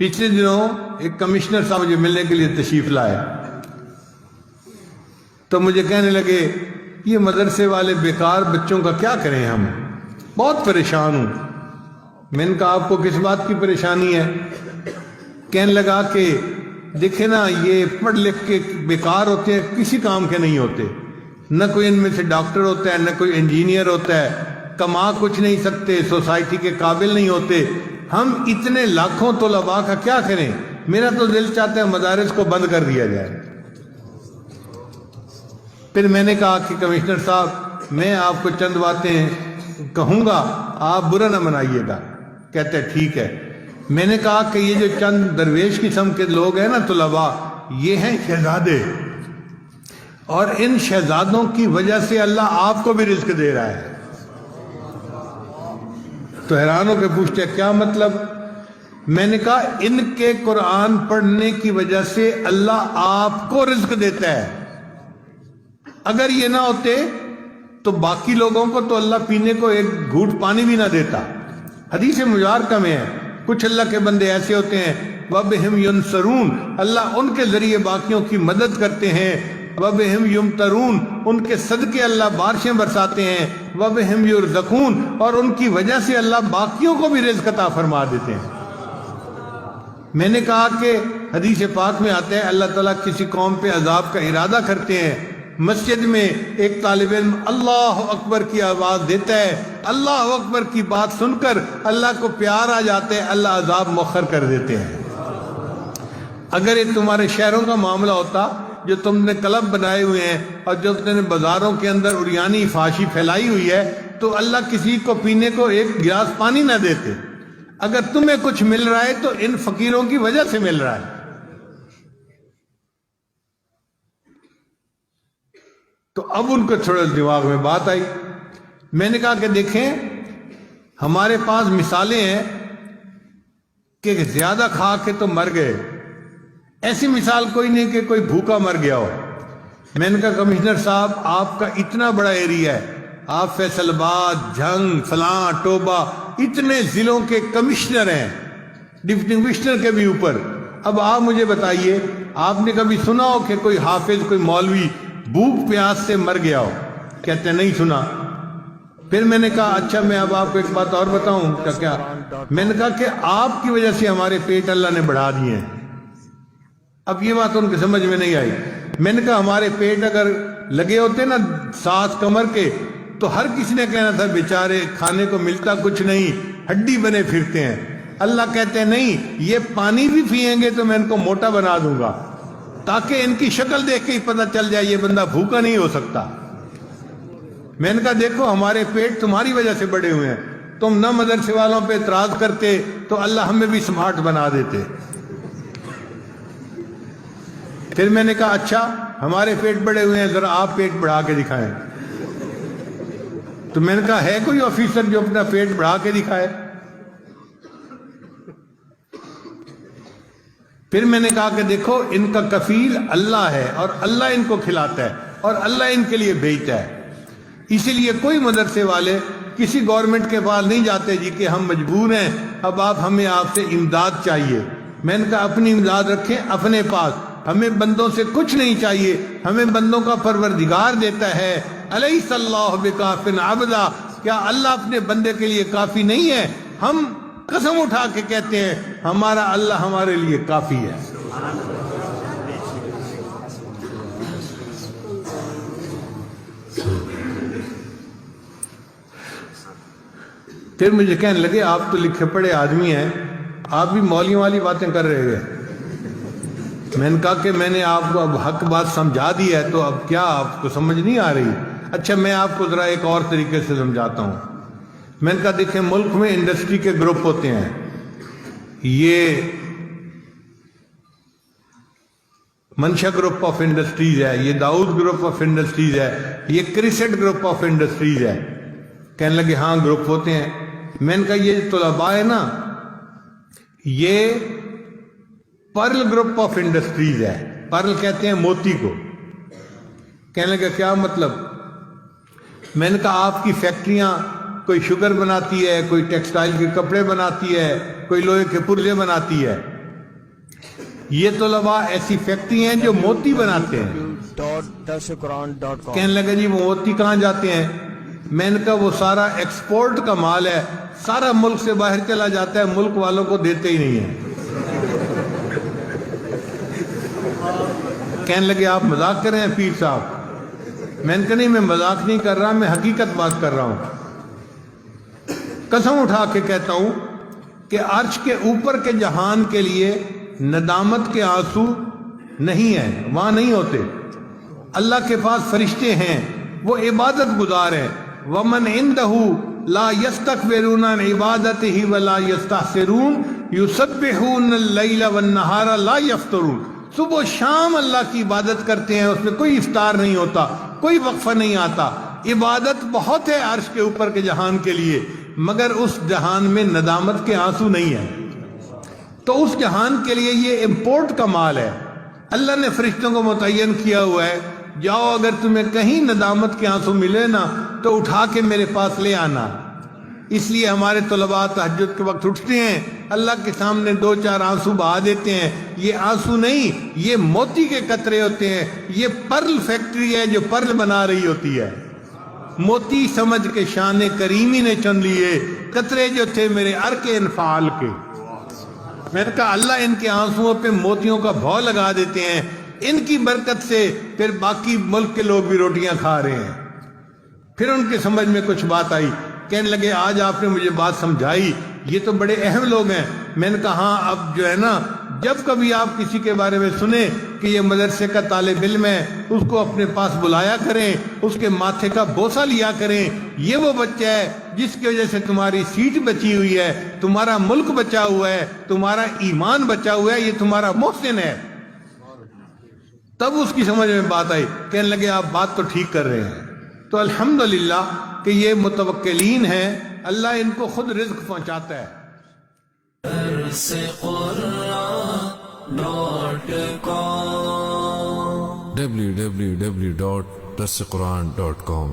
پچھلے دنوں ایک کمشنر صاحب مجھے ملنے کے لیے تشریف لائے تو مجھے کہنے لگے یہ مدرسے والے بیکار بچوں کا کیا کریں، ہم بہت پریشان ہوں۔ میں نے کہا آپ کو کس بات کی پریشانی ہے؟ کہنے لگا کہ دیکھیں نا، یہ پڑھ لکھ کے بیکار ہوتے ہیں، کسی کام کے نہیں ہوتے، نہ کوئی ان میں سے ڈاکٹر ہوتا ہے، نہ کوئی انجینئر ہوتا ہے، کما کچھ نہیں سکتے، سوسائٹی کے قابل نہیں ہوتے۔ ہم اتنے لاکھوں طلباء کا کیا کریں؟ میرا تو دل چاہتا ہے مدارس کو بند کر دیا جائے۔ پھر میں نے کہا کہ کمشنر صاحب میں آپ کو چند باتیں کہوں گا، آپ برا نہ منائیے گا۔ کہتے ہیں ٹھیک ہے۔ میں نے کہا کہ یہ جو چند درویش قسم کے لوگ ہیں نا طلباء، یہ ہیں شہزادے، اور ان شہزادوں کی وجہ سے اللہ آپ کو بھی رزق دے رہا ہے۔ تو حیران ہو کے پوچھتے ہیں کیا مطلب؟ میں نے کہا ان کے قرآن پڑھنے کی وجہ سے اللہ آپ کو رزق دیتا ہے۔ اگر یہ نہ ہوتے تو باقی لوگوں کو تو اللہ پینے کو ایک گھوٹ پانی بھی نہ دیتا۔ حدیث مبارکہ میں ہے کچھ اللہ کے بندے ایسے ہوتے ہیں وَبِهِمْ يُنْصَرُونَ، اللہ ان کے ذریعے باقیوں کی مدد کرتے ہیں۔ وَبِهِمْ يُمْطَرُونَ، ان کے صدقے اللہ بارشیں برساتے ہیں۔ وَبِهِمْ يُرْزَقُونَ، اور ان کی وجہ سے اللہ باقیوں کو بھی رزق عطا فرما دیتے ہیں۔ میں نے کہا کہ حدیث پاک میں آتا ہے اللہ تعالیٰ کسی قوم پہ عذاب کا ارادہ کرتے ہیں، مسجد میں ایک طالب علم اللہ اکبر کی آواز دیتا ہے، اللہ اکبر کی بات سن کر اللہ کو پیار آ جاتے ہیں، اللہ عذاب مؤخر کر دیتے ہیں۔ اگر یہ تمہارے شہروں کا معاملہ ہوتا جو تم نے کلب بنائے ہوئے ہیں اور جو تم نے بازاروں کے اندر عریانی فحاشی پھیلائی ہوئی ہے، تو اللہ کسی کو پینے کو ایک گلاس پانی نہ دیتے۔ اگر تمہیں کچھ مل رہا ہے تو ان فقیروں کی وجہ سے مل رہا ہے۔ تو اب ان کو تھوڑا دماغ میں بات آئی۔ میں نے کہا کہ دیکھیں ہمارے پاس مثالیں ہیں کہ زیادہ کھا کے تو مر گئے، ایسی مثال کوئی نہیں کہ کوئی بھوکا مر گیا ہو۔ میں نے کہا کمشنر صاحب آپ کا اتنا بڑا ایریا ہے، آپ فیصل آباد، جھنگ، فلاں، ٹوبہ، اتنے ضلعوں کے کمشنر ہیں، ڈپٹی کمشنر کے بھی اوپر۔ اب آپ مجھے بتائیے آپ نے کبھی سنا ہو کہ کوئی حافظ، کوئی مولوی بھوک پیاس سے مر گیا ہو؟ کہتے ہیں نہیں سنا۔ پھر میں نے کہا اچھا میں اب آپ کو ایک بات اور بتاؤں کیا؟ میں نے کہا کہ آپ کی وجہ سے ہمارے پیٹ اللہ نے بڑھا دیے ہیں۔ اب یہ بات ان کے سمجھ میں نہیں آئی۔ میں نے کہا ہمارے پیٹ اگر لگے ہوتے نا 7 کمر کے تو ہر کسی نے کہنا تھا بیچارے کھانے کو ملتا کچھ نہیں، ہڈی بنے پھرتے ہیں۔ اللہ کہتے ہیں نہیں، یہ پانی بھی پئیں گے تو میں ان کو موٹا بنا دوں گا، تاکہ ان کی شکل دیکھ کے ہی پتہ چل جائے یہ بندہ بھوکا نہیں ہو سکتا۔ میں نے کہا دیکھو ہمارے پیٹ تمہاری وجہ سے بڑے ہوئے ہیں، تم نہ مدرسے والوں پہ اعتراض کرتے تو اللہ ہمیں بھی سمارٹ بنا دیتے۔ پھر میں نے کہا اچھا ہمارے پیٹ بڑے ہوئے ہیں، ذرا آپ پیٹ بڑھا کے دکھائیں۔ تو میں نے کہا ہے کوئی آفیسر جو اپنا پیٹ بڑھا کے دکھائے؟ پھر میں نے کہا کہ دیکھو ان کا کفیل اللہ ہے اور اللہ ان کو کھلاتا ہے اور اللہ ان کے لیے بھیجتا ہے۔ اسی لیے کوئی مدرسے والے کسی گورنمنٹ کے پاس نہیں جاتے جی کہ ہم مجبور ہیں، اب ہمیں آپ سے امداد چاہیے۔ میں نے کہا اپنی امداد رکھیں اپنے پاس، ہمیں بندوں سے کچھ نہیں چاہیے، ہمیں بندوں کا پروردگار دیتا ہے۔ الیس اللہ بکاف عبدا، کیا اللہ اپنے بندے کے لیے کافی نہیں ہے؟ ہم قسم اٹھا کے کہتے ہیں ہمارا اللہ ہمارے لیے کافی ہے۔ پھر مجھے کہنے لگے آپ تو لکھے پڑھے آدمی ہیں، آپ بھی مولیوں والی باتیں کر رہے ہیں۔ میں نے کہا کہ میں نے آپ کو اب حق بات سمجھا دی ہے تو اب کیا آپ کو سمجھ نہیں آ رہی؟ اچھا میں آپ کو ذرا ایک اور طریقے سے سمجھاتا ہوں۔ میں نے کہا دیکھیں ملک میں انڈسٹری کے گروپ ہوتے ہیں، یہ منشا گروپ آف انڈسٹریز ہے، یہ داؤد گروپ آف انڈسٹریز ہے، یہ کرسٹ گروپ آف انڈسٹریز ہے۔ کہنے لگے ہاں گروپ ہوتے ہیں۔ میں نے کہا یہ طلباء ہے نا، یہ پرل گروپ آف انڈسٹریز ہے، پرل کہتے ہیں موتی کو۔ کہنے لگا کیا مطلب؟ میں نے کہا آپ کی فیکٹریاں کوئی شوگر بناتی ہے، کوئی ٹیکسٹائل کے کپڑے بناتی ہے، کوئی لوہے کے پرزے بناتی ہے، یہ طلباء ایسی فیکٹری ہیں جو موتی بناتے ہیں. کہنے لگا جی وہ موتی کہاں جاتے ہیں؟ میں نے کہا وہ سارا ایکسپورٹ کا مال ہے، سارا ملک سے باہر چلا جاتا ہے، ملک والوں کو دیتے ہی نہیں ہیں. کہنے لگے آپ مذاق کر رہے ہیں پیر صاحب. میں نے کہا نہیں، میں مذاق نہیں کر رہا، میں حقیقت بات کر رہا ہوں. قسم اٹھا کے کہتا ہوں کہ عرش کے اوپر کے جہان کے لیے ندامت کے آنسو نہیں ہیں، وہاں نہیں ہوتے. اللہ کے پاس فرشتے ہیں، وہ عبادت گزار ہیں. وَمَنْ عِنْدَهُ لَا يَسْتَكْبِرُونَ عَنْ عِبَادَتِهِ وَلَا يَسْتَحْسِرُونَ يُسَبِّحُونَ اللَّيْلَ وَالنَّهَارَ لَا يَفْتُرُونَ. صبح و شام اللہ کی عبادت کرتے ہیں، اس میں کوئی افطار نہیں ہوتا، کوئی وقفہ نہیں آتا. عبادت بہت ہے عرش کے اوپر کے جہان کے لیے، مگر اس جہان میں ندامت کے آنسو نہیں ہیں. تو اس جہان کے لیے یہ امپورٹ کا مال ہے. اللہ نے فرشتوں کو متعین کیا ہوا ہے، جاؤ اگر تمہیں کہیں ندامت کے آنسو ملے نا تو اٹھا کے میرے پاس لے آنا. اس لیے ہمارے طلباء تہجد کے وقت اٹھتے ہیں، اللہ کے سامنے 2-4 آنسو بہا دیتے ہیں. یہ آنسو نہیں، یہ موتی کے قطرے ہوتے ہیں. یہ پرل فیکٹری ہے جو پرل بنا رہی ہوتی ہے. موتی سمجھ کے شان کریمی نے چن لیے، قطرے جو تھے میرے عرق انفعال کے. میں نے کہا اللہ ان کے آنسوؤں پہ موتیوں کا بھاؤ لگا دیتے ہیں، ان کی برکت سے پھر باقی ملک کے لوگ بھی روٹیاں کھا رہے ہیں. پھر ان کے سمجھ میں کچھ بات آئی، کہنے لگے آج آپ نے مجھے بات سمجھائی، یہ تو بڑے اہم لوگ ہیں. میں نے کہا ہاں، اب جو ہے نا جب کبھی آپ کسی کے بارے میں سنیں کہ یہ مدرسے کا طالب علم ہے، اس کو اپنے پاس بلایا کریں، اس کے ماتھے کا بوسہ لیا کریں. یہ وہ بچہ ہے جس کی وجہ سے تمہاری سیٹ بچی ہوئی ہے، تمہارا ملک بچا ہوا ہے، تمہارا ایمان بچا ہوا ہے، یہ تمہارا محسن ہے. تب اس کی سمجھ میں بات آئی. کہنے لگے آپ بات تو ٹھیک کر رہے ہیں. تو الحمدللہ کہ یہ متوکلین ہیں، اللہ ان کو خود رزق پہنچاتا ہے. www.darsequran.com